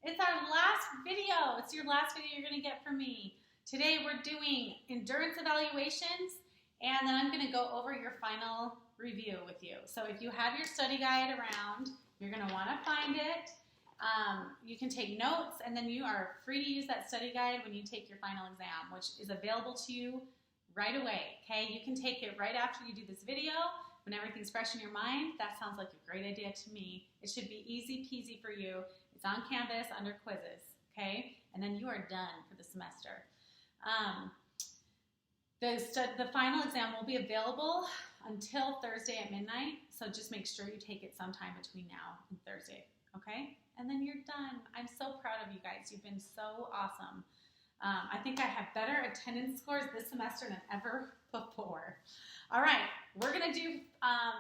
It's our last video. It's your last video you're gonna get from me. Today we're doing endurance evaluations, and then I'm gonna go over your final review with you. So if you have your study guide around, you're gonna wanna find it. You can take notes, and then you are free to use that study guide when you take your final exam, which is available to you right away, okay? You can take it right after you do this video, when everything's fresh in your mind. That sounds like a great idea to me. It should be easy peasy for you. It's on Canvas under quizzes, okay? And then you are done for the semester. The final exam will be available until Thursday at midnight, so just make sure you take it sometime between now and Thursday, okay? And then you're done. I'm so proud of you guys. You've been so awesome. I think I have better attendance scores this semester than ever before. All right, we're gonna do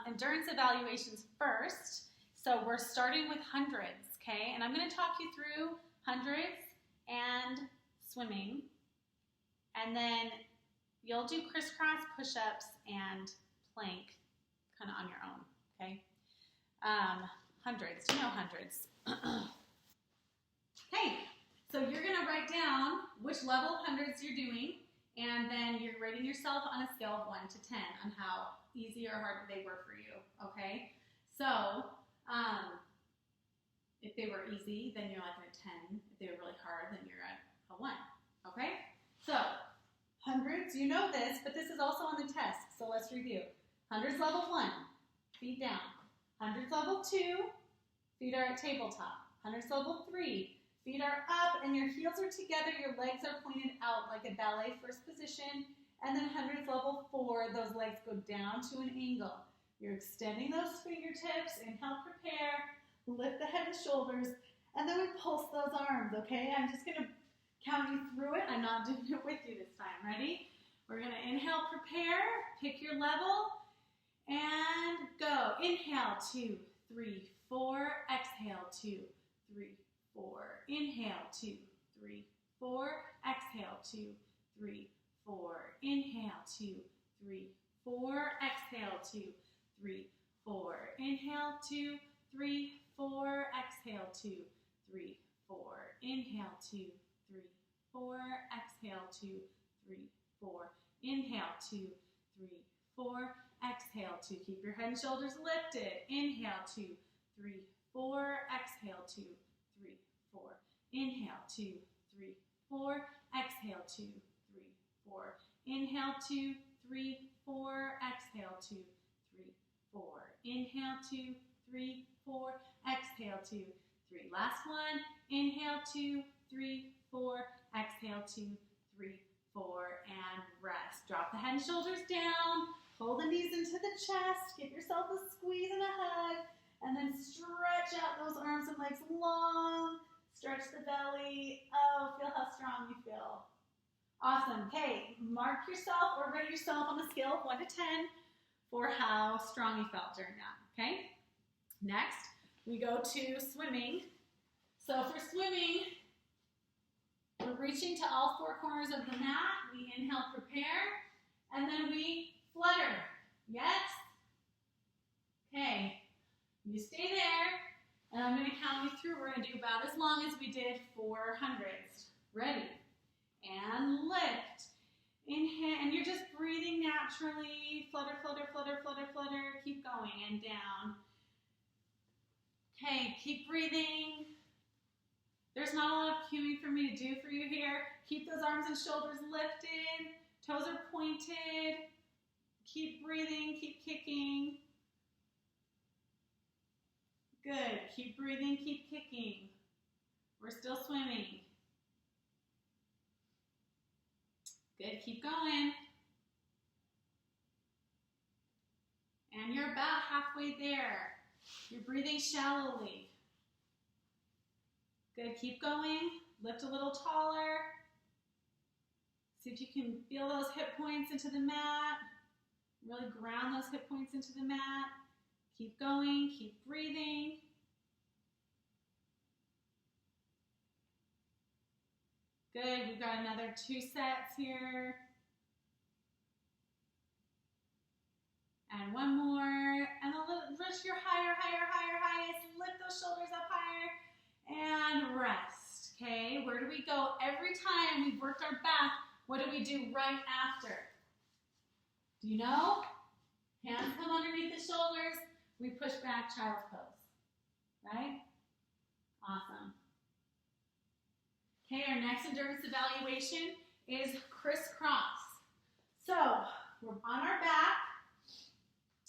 endurance evaluations first. So we're starting with hundreds, okay? And I'm gonna talk you through hundreds and swimming. And then you'll do crisscross, push-ups, and plank kind of on your own, okay? Hundreds, you know hundreds. Okay, so you're gonna write down which level of hundreds you're doing, and then you're rating yourself on a scale of 1 to 10 on how easy or hard they were for you, okay? So, if they were easy, then you're like at a 10. If they were really hard, then you're at a 1, okay? So, hundreds, you know this, but this is also on the test, so let's review. Hundreds level 1, feet down. Hundreds level 2, feet are at tabletop. Hundreds level 3, feet are up and your heels are together, your legs are pointed out like a ballet first position. And then hundreds level 4, those legs go down to an angle. You're extending those fingertips, inhale, prepare, lift the head and shoulders, and then we pulse those arms, okay? I'm just gonna count you through it. I'm not doing it with you this time. Ready? We're gonna inhale, prepare, pick your level, and go. Inhale, 2, 3, 4. Exhale, 2, 3, 4. Inhale, 2, 3, 4. Exhale, 2, 3, 4. Inhale, 2, 3, 4. Exhale, 2, 3, 4. Inhale, 2, 3, 4. Exhale, 2, 3, 4. Inhale, 2, 3, 4. Exhale, 2, 3, 4. Inhale, 2, 3, 4. Exhale, 2. Keep your head and shoulders lifted. Inhale, 2, 3, 4. Exhale, 2, 3, 4. Inhale, 2, 3, 4. Exhale, 2, 3, 4. Inhale, 2, 3, 4. Exhale, 2, 3, 4. Inhale, 2, 3, 4. Exhale, 2, 3. Last one. Inhale, 2, 3, 4. Exhale, 2, 3, 4. And rest. Drop the head and shoulders down. Pull the knees into the chest. Give yourself a squeeze and a hug. And then stretch out those arms and legs long. Stretch the belly. Oh, feel how strong you feel. Awesome. Okay, mark yourself or rate yourself on a scale of 1 to 10 for how strong you felt during that, okay? Next, we go to swimming. So for swimming, we're reaching to all 4 corners of the mat. We inhale, prepare, and then we flutter. Yes? Okay, you stay there, and I'm going to count you through. We're going to do about as long as we did for hundreds. Ready? And lift. Inhale, and you're just breathing naturally. Flutter, flutter, flutter, flutter, flutter. Keep going, and down. Okay, keep breathing. There's not a lot of cueing for me to do for you here. Keep those arms and shoulders lifted. Toes are pointed. Keep breathing, keep kicking. Good, keep breathing, keep kicking. We're still swimming. Good, keep going. And you're about halfway there. You're breathing shallowly. Good, keep going. Lift a little taller. See if you can feel those hip points into the mat. Really ground those hip points into the mat. Keep going, keep breathing. Good, we've got another 2 sets here. And one more. And a little, reach your higher, higher, higher, highest. Lift those shoulders up higher. And and rest, okay? Where do we go? Every time we've worked our back, what do we do right after? Do you know? Hands come underneath the shoulders. We push back, child's pose, right? Awesome. Okay, our next endurance evaluation is crisscross. So, we're on our back,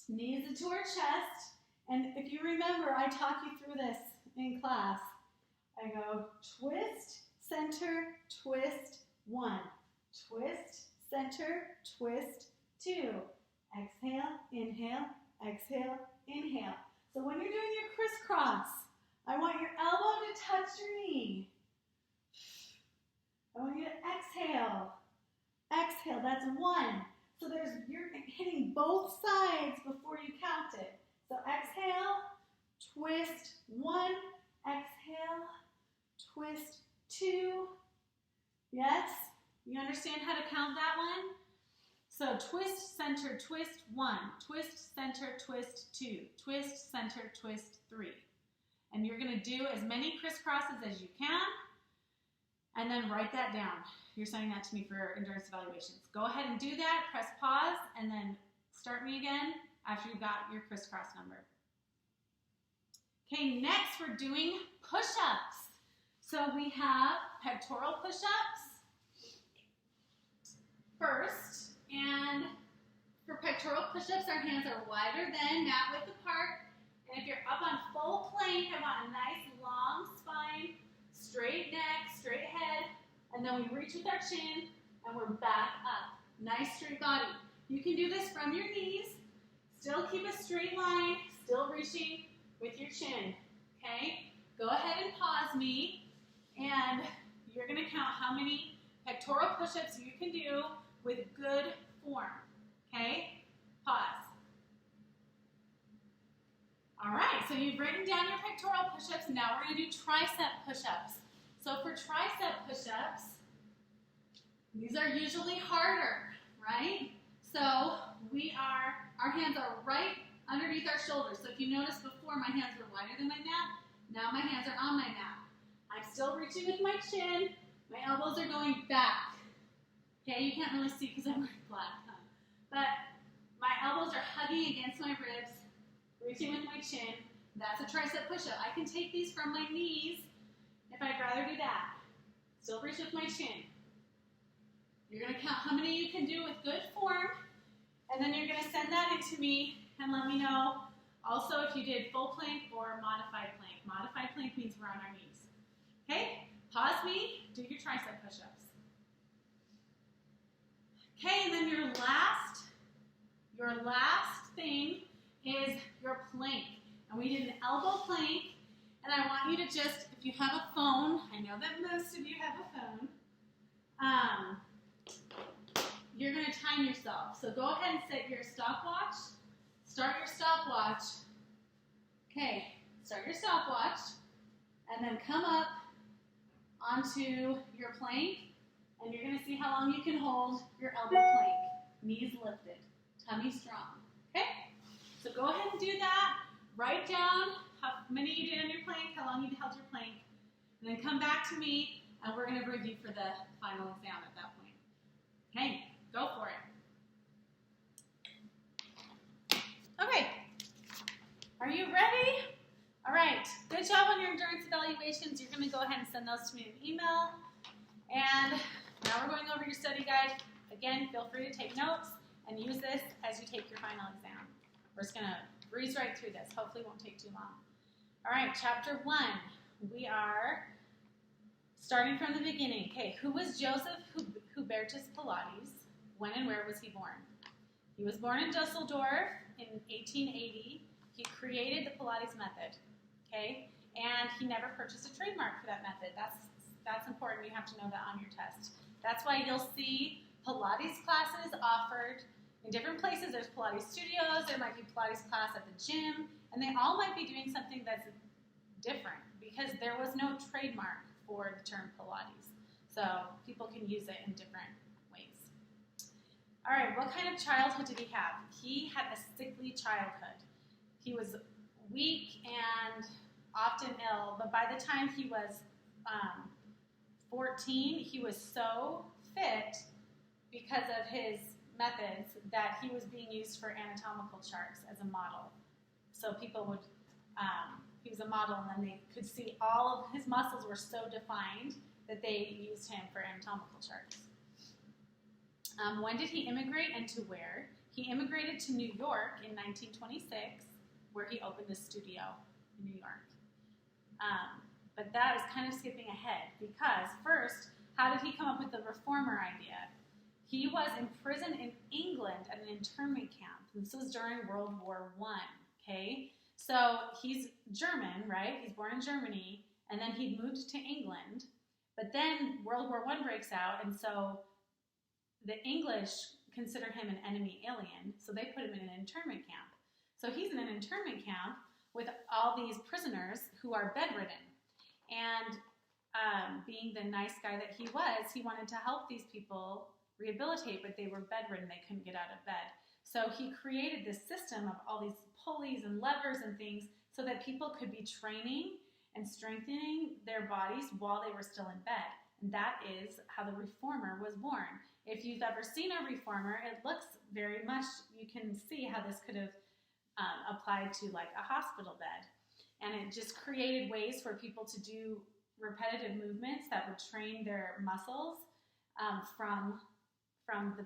knees into our chest, and if you remember, I taught you through this in class. I go twist, center, twist, 1. Twist, center, twist, 2. Exhale, inhale, exhale, inhale. So when you're doing your crisscross, I want your elbow to touch your knee. I want you to exhale. Exhale, that's 1. So you're hitting both sides before you count it. So exhale, twist, 1, exhale, twist, 2. Yes? You understand how to count that one? So twist, center, twist, 1. Twist, center, twist, 2. Twist, center, twist, 3. And you're going to do as many crisscrosses as you can. And then write that down. You're sending that to me for endurance evaluations. Go ahead and do that. Press pause. And then start me again after you've got your crisscross number. Okay, next we're doing push-ups. So we have pectoral push-ups first. And for pectoral push-ups, our hands are wider than mat width apart. And if you're up on full plank, I want a nice long spine, straight neck, straight head, and then we reach with our chin, and we're back up. Nice straight body. You can do this from your knees. Still keep a straight line, still reaching with your chin, okay? Go ahead and pause me, and you're gonna count how many pectoral push-ups you can do with good form, okay? Pause. All right, so you've written down your pectoral push-ups. Now we're gonna do tricep push-ups. So for tricep push-ups, these are usually harder, right? So our hands are right underneath our shoulders. So if you noticed before, my hands were wider than my mat. Now my hands are on my mat. I'm still reaching with my chin. My elbows are going back. Okay, you can't really see because I'm wearing black, huh? But my elbows are hugging against my ribs, reaching with my chin. That's a tricep push-up. I can take these from my knees if I'd rather do that. Still reach with my chin. You're going to count how many you can do with good form, and then you're going to send that into me and let me know also if you did full plank or modified plank. Modified plank means we're on our knees. Okay? Pause me, do your tricep push-ups. Okay, and then your last thing is your plank. And we did an elbow plank, and I want you to just, if you have a phone, I know that most of you have a phone, you're going to time yourself. So go ahead and set your stopwatch. Start your stopwatch. Okay, start your stopwatch, and then come up onto your plank, and you're going to see how long you can hold your elbow plank. Knees lifted, tummy strong. Okay? So go ahead and do that. Write down how many you did on your plank, how long you held your plank, and then come back to me, and we're going to review for the final exam at that point. Okay, go for it. Okay, are you ready? All right, good job on your endurance evaluations. You're going to go ahead and send those to me in email. And now we're going over your study guide. Again, feel free to take notes and use this as you take your final exam. We're just going to breeze right through this. Hopefully it won't take too long. All right, chapter 1. We are starting from the beginning. Okay, who was Joseph Hubertus Pilates? When and where was he born? He was born in Dusseldorf in 1880. He created the Pilates method, okay? And he never purchased a trademark for that method. That's important. You have to know that on your test. That's why you'll see Pilates classes offered in different places. There's Pilates studios. There might be Pilates class at the gym. And they all might be doing something that's different because there was no trademark for the term Pilates. So people can use it in different ways. All right, what kind of childhood did he have? He had a sickly childhood. He was weak and often ill, but by the time he was 14, he was so fit because of his methods that he was being used for anatomical charts as a model. So people would, he was a model, and then they could see all of his muscles were so defined that they used him for anatomical charts. When did he immigrate and to where? He immigrated to New York in 1926, where he opened a studio in New York. But that is kind of skipping ahead, because first, how did he come up with the reformer idea? He was imprisoned in England at an internment camp. This was during World War I, okay? So he's German, right? He's born in Germany, and then he moved to England. But then World War I breaks out, and so the English consider him an enemy alien, so they put him in an internment camp. So he's in an internment camp with all these prisoners who are bedridden. And being the nice guy that he was, he wanted to help these people rehabilitate, but they were bedridden. They couldn't get out of bed. So he created this system of all these pulleys and levers and things so that people could be training and strengthening their bodies while they were still in bed. And that is how the reformer was born. If you've ever seen a reformer, it looks very much, you can see how this could have applied to like a hospital bed. And it just created ways for people to do repetitive movements that would train their muscles from the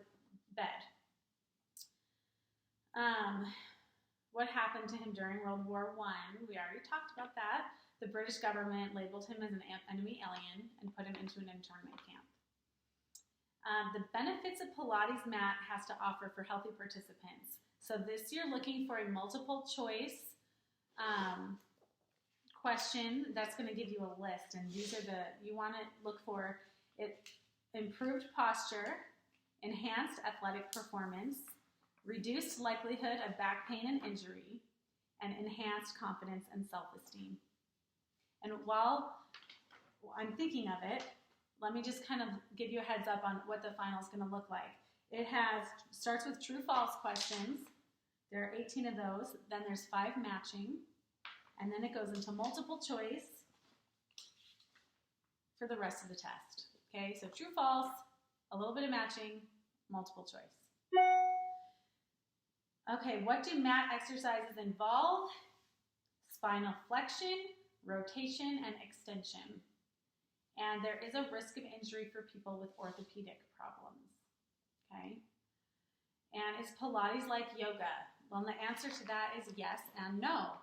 bed. What happened to him during World War I? We already talked about that. The British government labeled him as an enemy alien and put him into an internment camp. The benefits a Pilates mat has to offer for healthy participants. So this you're looking for a multiple choice question that's going to give you a list, and these are you want to look for it: improved posture, enhanced athletic performance, reduced likelihood of back pain and injury, and enhanced confidence and self-esteem. And while I'm thinking of it, let me just kind of give you a heads up on what the final is going to look like. It starts with true-false questions. There are 18 of those. Then there's 5 matching. And then it goes into multiple choice for the rest of the test. Okay, so true-false, a little bit of matching, multiple choice. Okay, what do mat exercises involve? Spinal flexion, rotation, and extension. And there is a risk of injury for people with orthopedic problems. Okay? And is Pilates like yoga? Well, the answer to that is yes and no.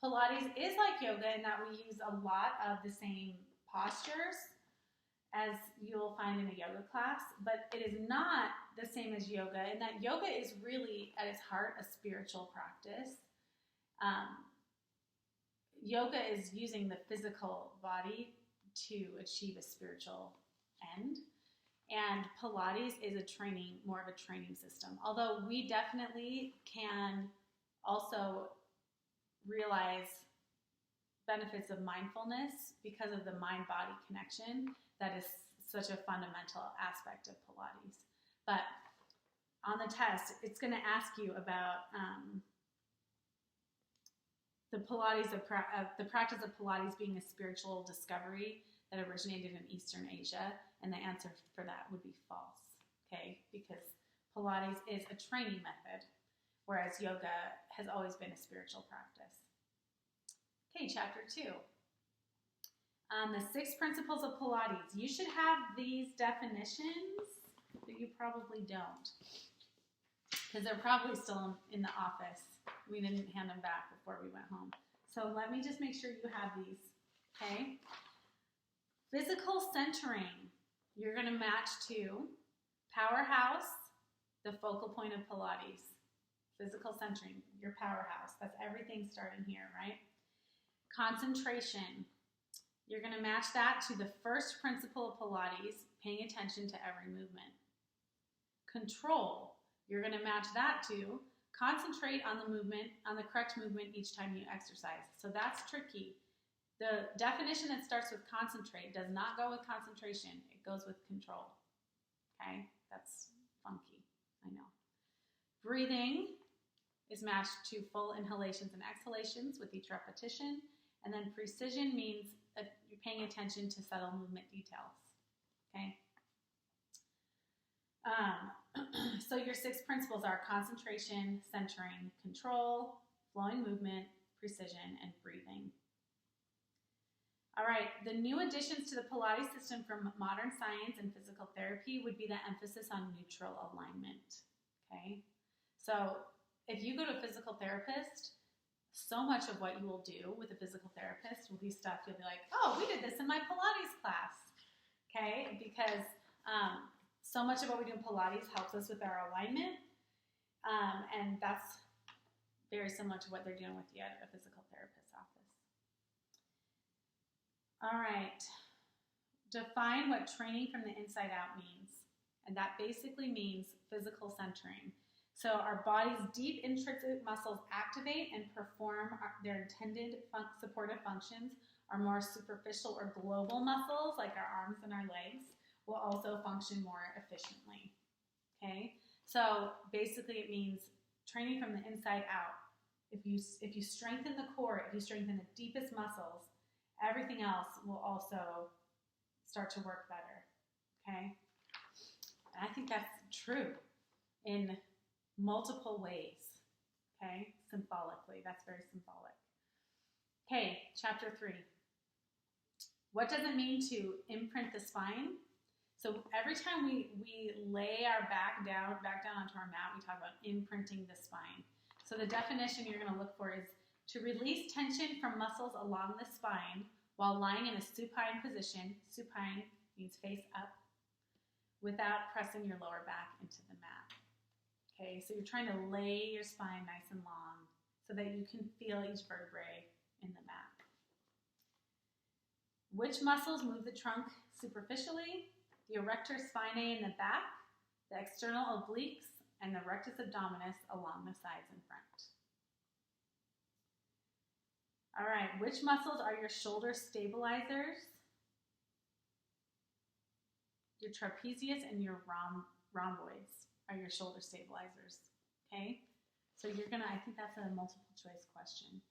Pilates is like yoga in that we use a lot of the same postures as you'll find in a yoga class, but it is not the same as yoga in that yoga is really, at its heart, a spiritual practice. Yoga is using the physical body to achieve a spiritual end. And Pilates is more of a training system. Although we definitely can also realize benefits of mindfulness because of the mind-body connection that is such a fundamental aspect of Pilates. But on the test, it's going to ask you about the practice of Pilates being a spiritual discovery that originated in Eastern Asia, and the answer for that would be false, okay? Because Pilates is a training method, whereas yoga has always been a spiritual practice. Okay, chapter 2. The 6 principles of Pilates. You should have these definitions, but you probably don't, because they're probably still in the office. We didn't hand them back before we went home. So let me just make sure you have these, okay? Physical centering. You're going to match to powerhouse, the focal point of Pilates. Physical centering, your powerhouse. That's everything starting here, right? Concentration. You're going to match that to the first principle of Pilates, paying attention to every movement. Control. You're going to match that to concentrate on the movement, on the correct movement each time you exercise. So that's tricky. The definition that starts with concentrate does not go with concentration. It goes with control. Okay? That's funky, I know. Breathing is matched to full inhalations and exhalations with each repetition. And then precision means you're paying attention to subtle movement details. Okay? So your 6 principles are concentration, centering, control, flowing movement, precision, and breathing. All right, the new additions to the Pilates system from modern science and physical therapy would be the emphasis on neutral alignment. Okay? So if you go to a physical therapist, so much of what you will do with a physical therapist will be stuff you'll be like, oh, we did this in my Pilates class. Okay? Because so much of what we do in Pilates helps us with our alignment, and that's very similar to what they're doing with you at a physical therapist's office. All right, define what training from the inside out means, and that basically means physical centering. So our body's deep intrinsic muscles activate and perform their intended supportive functions. Our more superficial or global muscles, like our arms and our legs, will also function more efficiently. Okay, so basically it means training from the inside out. If you strengthen the core, if you strengthen the deepest muscles, everything else will also start to work better. Okay, and I think that's true in multiple ways. Okay, symbolically, that's very symbolic. Okay, chapter 3. What does it mean to imprint the spine? So every time we lay our back down onto our mat, we talk about imprinting the spine. So the definition you're going to look for is to release tension from muscles along the spine while lying in a supine position. Supine means face up, without pressing your lower back into the mat. Okay, so you're trying to lay your spine nice and long so that you can feel each vertebrae in the mat. Which muscles move the trunk superficially? The erector spinae in the back, the external obliques, and the rectus abdominis along the sides and front. All right, which muscles are your shoulder stabilizers? Your trapezius and your rhomboids are your shoulder stabilizers, okay? So I think that's a multiple choice question.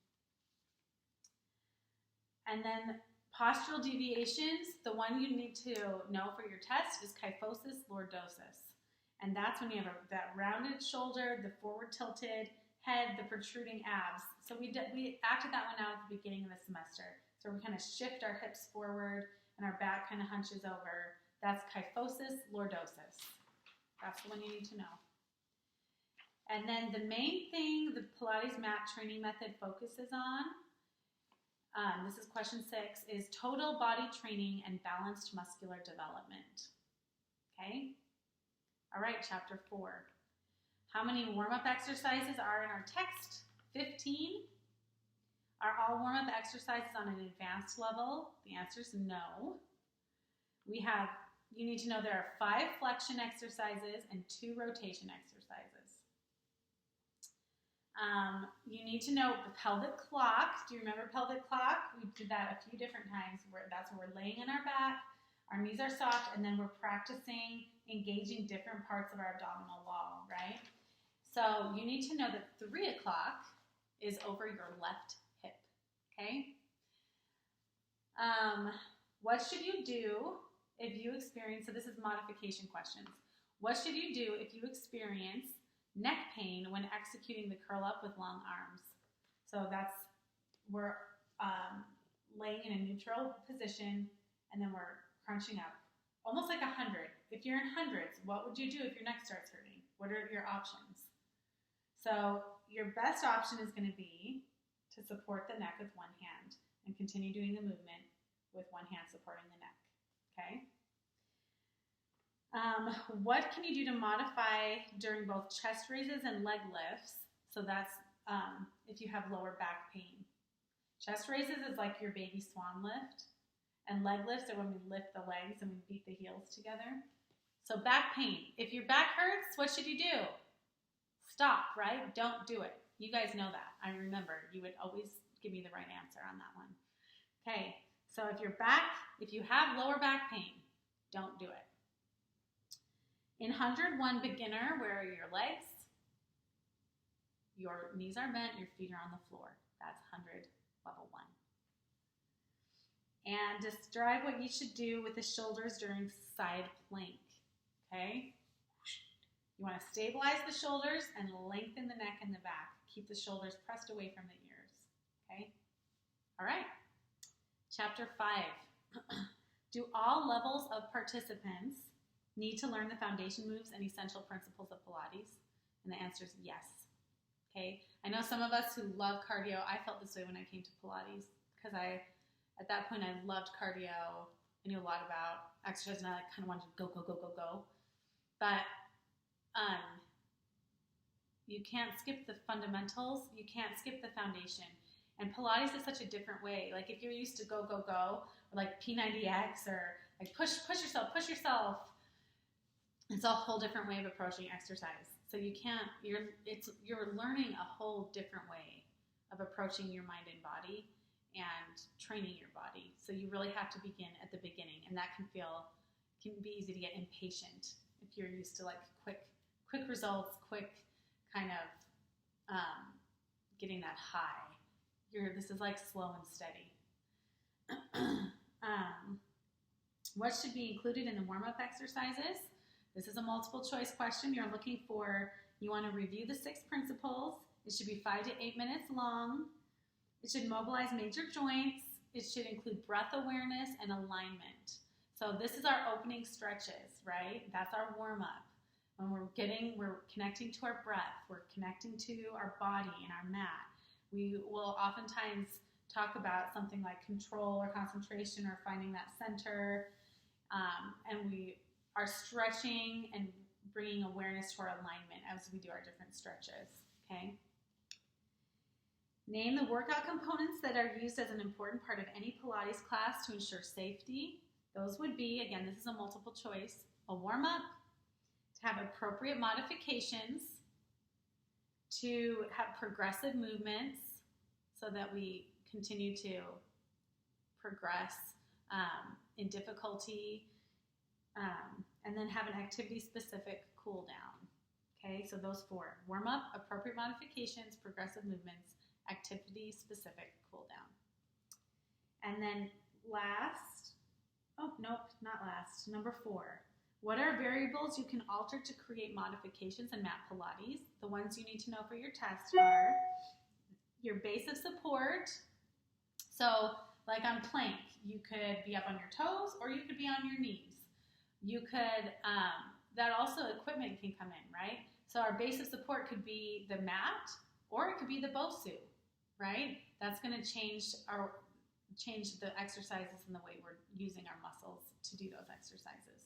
And then postural deviations, the one you need to know for your test is kyphosis lordosis. And that's when you have that rounded shoulder, the forward tilted head, the protruding abs. So we acted that one out at the beginning of the semester. So we kind of shift our hips forward and our back kind of hunches over. That's kyphosis lordosis. That's the one you need to know. And then the main thing the Pilates mat training method focuses on, this is question 6, is total body training and balanced muscular development. Okay? All right, chapter 4. How many warm-up exercises are in our text? 15. Are all warm-up exercises on an advanced level? The answer is no. You need to know there are 5 flexion exercises and 2 rotation exercises. You need to know the pelvic clock. Do you remember pelvic clock? We did that a few different times. That's where we're laying on our back, our knees are soft, and then we're practicing engaging different parts of our abdominal wall, right? So you need to know that 3 o'clock is over your left hip, okay? What should you do if you experience, so this is modification questions. What should you do if you experience neck pain when executing the curl up with long arms? So we're laying in a neutral position and then we're crunching up, almost like 100. If you're in hundreds, what would you do if your neck starts hurting? What are your options? So your best option is going to be to support the neck with one hand and continue doing the movement with one hand supporting the neck, okay? What can you do to modify during both chest raises and leg lifts? So that's if you have lower back pain. Chest raises is like your baby swan lift, and leg lifts are when we lift the legs and we beat the heels together. So back pain. If your back hurts, what should you do? Stop, right? Don't do it. You guys know that. I remember you would always give me the right answer on that one. Okay, so if you have lower back pain, don't do it. In 101 beginner, where are your legs? Your knees are bent, your feet are on the floor. That's 100 level 1. And describe what you should do with the shoulders during side plank, okay? You want to stabilize the shoulders and lengthen the neck and the back. Keep the shoulders pressed away from the ears, okay? All right, chapter 5. Do all levels of participants need to learn the foundation moves and essential principles of Pilates? And the answer is yes, okay? I know some of us who love cardio, I felt this way when I came to Pilates because at that point, I loved cardio. I knew a lot about exercise, and I kind of wanted to go, go, go, go, go. But you can't skip the fundamentals. You can't skip the foundation. And Pilates is such a different way. Like if you're used to go, go, go, or like P90X, or like push yourself, it's a whole different way of approaching exercise. So you can't. You're learning a whole different way of approaching your mind and body and training your body. So you really have to begin at the beginning, and that can be easy to get impatient if you're used to like quick results, quick kind of getting that high. This is like slow and steady. What should be included in the warm-up exercises? This is a multiple choice question. You want to review the 6 principles. It should be 5 to 8 minutes long. It should mobilize major joints. It should include breath awareness and alignment. So this is our opening stretches, right? That's our warm-up. When we're connecting to our breath, we're connecting to our body and our mat. We will oftentimes talk about something like control or concentration or finding that center. And we are stretching and bringing awareness to our alignment as we do our different stretches, okay? Name the workout components that are used as an important part of any Pilates class to ensure safety. Those would be, again, this is a multiple choice, a warm-up, to have appropriate modifications, to have progressive movements so that we continue to progress in difficulty, and then have an activity-specific cool-down. Okay, so those 4, warm-up, appropriate modifications, progressive movements, activity-specific cool-down. And then number 4. What are variables you can alter to create modifications in mat Pilates? The ones you need to know for your test are your base of support. So like on plank, you could be up on your toes or you could be on your knees. You could, that also equipment can come in, right? So our base of support could be the mat or it could be the BOSU, right? That's going to change the exercises and the way we're using our muscles to do those exercises.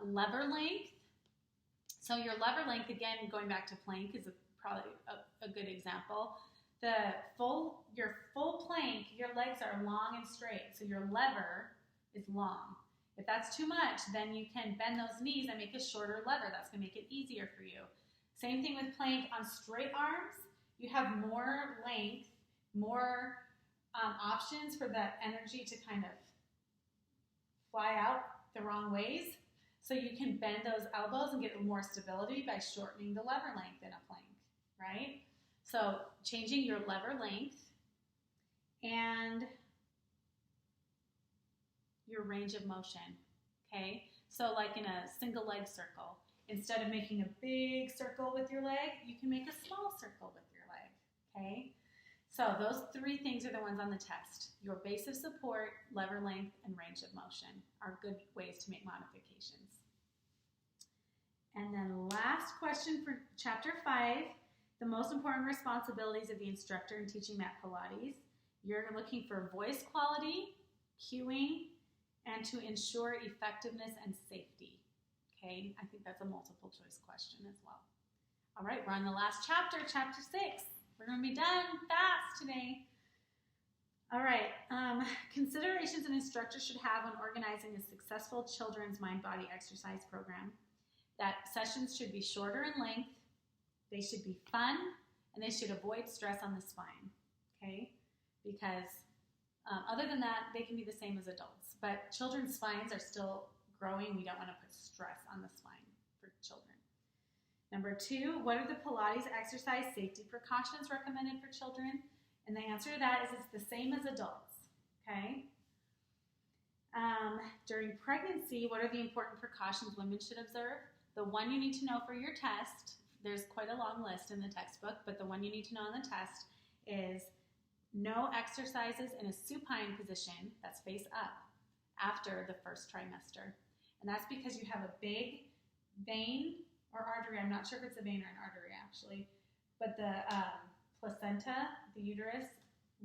Lever length. So your lever length, again, going back to plank, is probably a good example. Your full plank, your legs are long and straight, so your lever is long. If that's too much, then you can bend those knees and make a shorter lever. That's going to make it easier for you. Same thing with plank. On straight arms, you have more length, more options for that energy to kind of fly out the wrong ways. So you can bend those elbows and get more stability by shortening the lever length in a plank, right? So changing your lever length and your range of motion, okay? So like in a single leg circle, instead of making a big circle with your leg, you can make a small circle with your leg, okay? So those 3 things are the ones on the test. Your base of support, lever length, and range of motion are good ways to make modifications. And then last question for chapter 5, the most important responsibilities of the instructor in teaching mat Pilates. You're looking for voice quality, cueing, and to ensure effectiveness and safety. Okay, I think that's a multiple choice question as well. All right, we're on the last chapter, chapter 6. We're going to be done fast today. All right, considerations an instructor should have when organizing a successful children's mind-body exercise program. That sessions should be shorter in length, they should be fun, and they should avoid stress on the spine, okay? Because other than that, they can be the same as adults. But children's spines are still growing. We don't want to put stress on the spine for children. Number 2, what are the Pilates exercise safety precautions recommended for children? And the answer to that is it's the same as adults, okay? During pregnancy, what are the important precautions women should observe? The one you need to know for your test, there's quite a long list in the textbook, but the one you need to know on the test is no exercises in a supine position, that's face up, after the first trimester. And that's because you have a big vein or artery, I'm not sure if it's a vein or an artery actually, but the placenta, the uterus,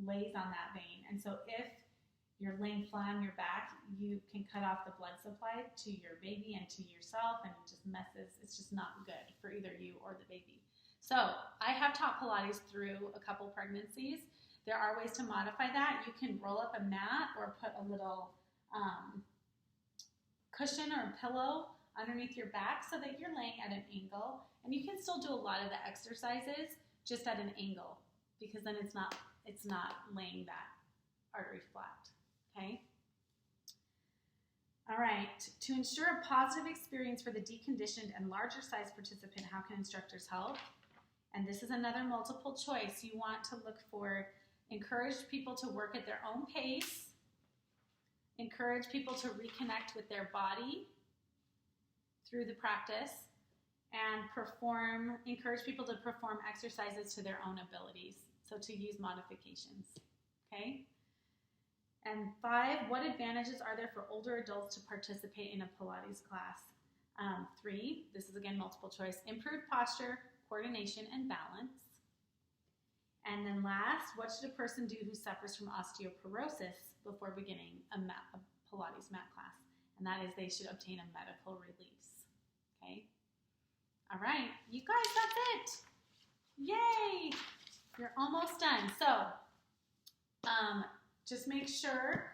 lays on that vein. And so if you're laying flat on your back, you can cut off the blood supply to your baby and to yourself, and it just messes. It's just not good for either you or the baby. So I have taught Pilates through a couple pregnancies. There are ways to modify that. You can roll up a mat or put a little cushion or a pillow underneath your back so that you're laying at an angle, and you can still do a lot of the exercises just at an angle, because then it's not laying that artery flat. Okay. All right. To ensure a positive experience for the deconditioned and larger size participant, how can instructors help? And this is another multiple choice. You want to look for encourage people to work at their own pace, encourage people to reconnect with their body through the practice, and encourage people to perform exercises to their own abilities. So to use modifications. Okay. And 5, what advantages are there for older adults to participate in a Pilates class? 3, this is again multiple choice, improved posture, coordination, and balance. And then last, what should a person do who suffers from osteoporosis before beginning a Pilates mat class? And that is they should obtain a medical release. Okay? All right, you guys, that's it. Yay! You're almost done. So, just make sure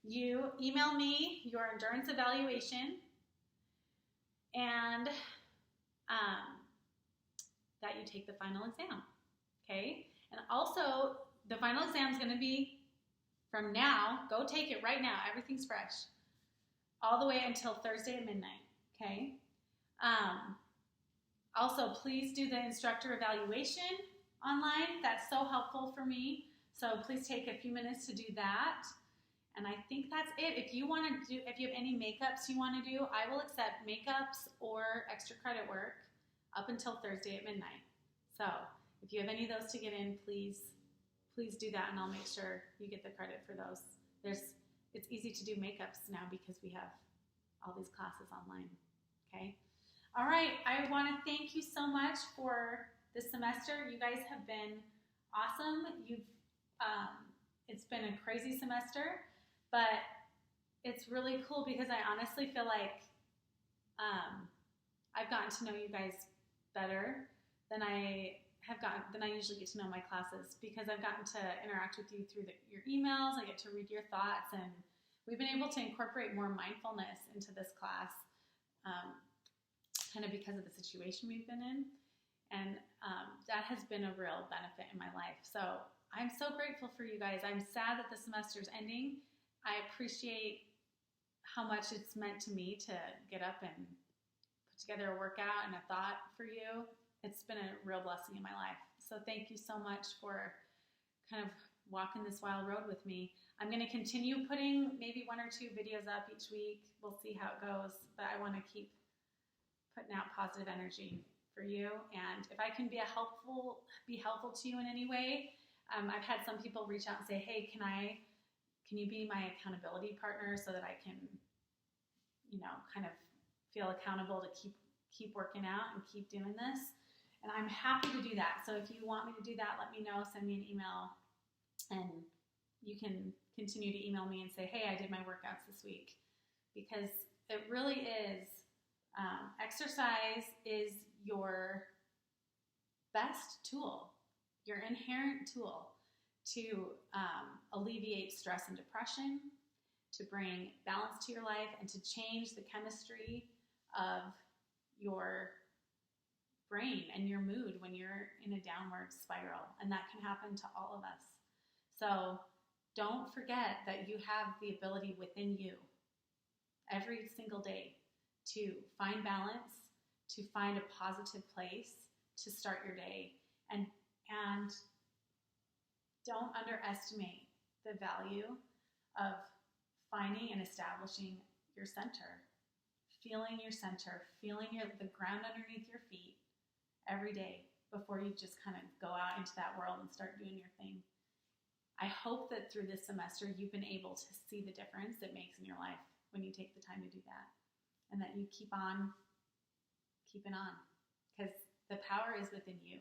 you email me your endurance evaluation and that you take the final exam, okay? And also, the final exam is going to be from now. Go take it right now. Everything's fresh. All the way until Thursday at midnight, okay? Also, please do the instructor evaluation online. That's so helpful for me. So please take a few minutes to do that. And I think that's it. If you have any makeups you want to do, I will accept makeups or extra credit work up until Thursday at midnight. So if you have any of those to get in, please do that, and I'll make sure you get the credit for those. It's easy to do makeups now because we have all these classes online. Okay. All right. I want to thank you so much for this semester. You guys have been awesome. It's been a crazy semester, but it's really cool because I honestly feel like I've gotten to know you guys better than I usually get to know my classes, because I've gotten to interact with you through your emails. I get to read your thoughts, and we've been able to incorporate more mindfulness into this class, kind of because of the situation we've been in, and that has been a real benefit in my life. So I'm so grateful for you guys. I'm sad that the semester's ending. I appreciate how much it's meant to me to get up and put together a workout and a thought for you. It's been a real blessing in my life. So thank you so much for kind of walking this wild road with me. I'm going to continue putting maybe 1 or 2 videos up each week. We'll see how it goes, but I want to keep putting out positive energy for you. And if I can be helpful to you in any way, I've had some people reach out and say, hey, can you be my accountability partner so that I can, kind of feel accountable to keep working out and keep doing this? And I'm happy to do that. So if you want me to do that, let me know, send me an email, and you can continue to email me and say, hey, I did my workouts this week, because it really is, exercise is your best tool, your inherent tool to alleviate stress and depression, to bring balance to your life, and to change the chemistry of your brain and your mood when you're in a downward spiral. And that can happen to all of us. So don't forget that you have the ability within you every single day to find balance, to find a positive place to start your day. And don't underestimate the value of finding and establishing your center, feeling your center, feeling the ground underneath your feet every day before you just kind of go out into that world and start doing your thing. I hope that through this semester you've been able to see the difference it makes in your life when you take the time to do that, and that you keep on keeping on, because the power is within you.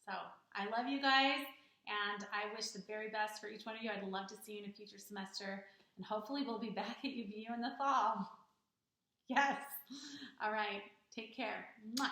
So I love you guys, and I wish the very best for each one of you. I'd love to see you in a future semester, and hopefully we'll be back at UVU in the fall. Yes. All right. Take care. Mwah.